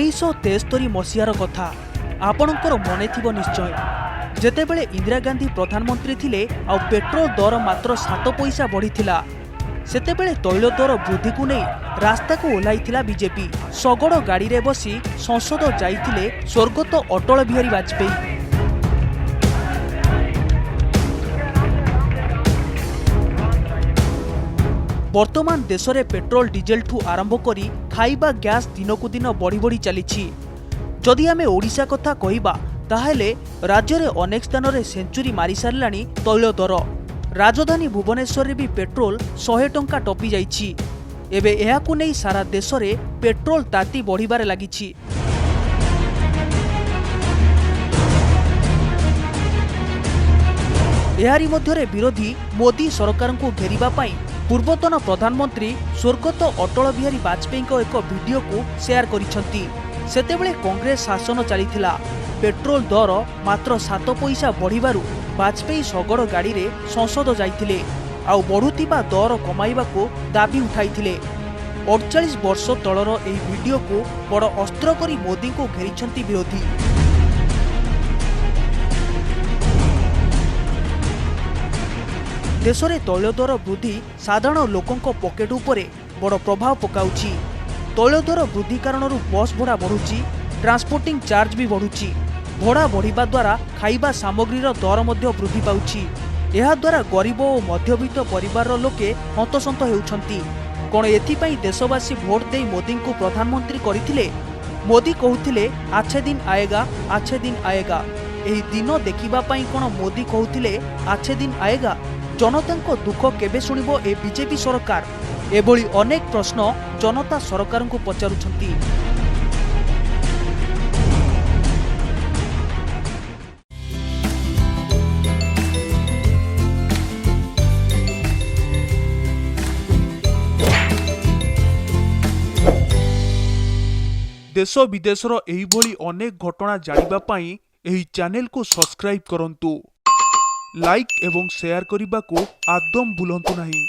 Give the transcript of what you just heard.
1973 मसीहार कथा आपणकर मन थी निश्चय जेतेबेले इंदिरा गांधी प्रधानमंत्री थिले आ पेट्रोल दर मात्र 7 पैसा बढ़ीथिला सेतेबेले तैल दर वृद्धि को नहीं रास्ता को ओह्लाइथिला बीजेपी। शगड़ गाड़ी रे बसी संसद जाइथिले स्वर्गत अटल बिहारी वाजपेयी। वर्तमान देश में पेट्रोल डीजेल ठू आरंभ करी खाइबा गैस दिनकू दिन बढ़ी बढ़ी चली। जदि आमे ओडिशा कथा कहिबा ताहेले राज्य रे अनेक स्थान रे सेंचुरी मारी सारलानी तैल दर। राजधानी भुवनेश्वर रे भी पेट्रोल 100 टंका टपी जाइछि। एबे एहाकू नै सारा देश रे पेट्रोल ताती बढ़िबारे लागिछि। एहारी मध्यरे विरोधी मोदी सरकार को घेरिबा पाई पूर्वतन प्रधानमंत्री स्वर्गत अटल बिहारी वाजपेयी को एक वीडियो को शेयर करिसंती। सेतेबेले कांग्रेस शासन चलीथिला। पेट्रोल दर मात्र 7 पैसा बढ़िबारु वाजपेयी शगड़ गाड़ी रे संसद जाइथिले आउ बढ़ुतिबा दर कमाइबाको दाबी उठाइथिले। 48 वर्ष तलर एही वीडियो को बड़ अस्त्र करी मोदी को घेरिसंती विरोधी। देश में तैल दर वृद्धि साधारण लोकों पकेट उपरे बड़ प्रभाव पकाउछि। तैल दर वृद्धि कारण बस भड़ा बढ़ुछि, ट्रांसपोर्टिंग चार्ज भी बढ़ुछि। भड़ा बढ़िबा द्वारा खाइबा सामग्रीर दर मध्य वृद्धि पाउछि। एहा द्वारा गरीब और मध्यवित्त परिवार लोके हतसंत हेउछंती। कोन एथिपाई देशवासी भोट दे मोदी को प्रधानमंत्री करिथिले। मोदी कहूथिले अच्छे दिन आएगा, अच्छे दिन आएगा। एही दिन देखिबा पाई कोन मोदी कहूथिले अच्छे दिन आएगा? जनता को दुख केबे शुणिबो ए बीजेपी सरकार? एभली अनेक प्रश्न जनता सरकार को पचारुछंती। देश विदेशर एही भली अनेक घटना जानिबा पाई एही चैनल को सब्सक्राइब करंतु। लाइक एवं शेयर करने को आदम भूलंतु नहीं।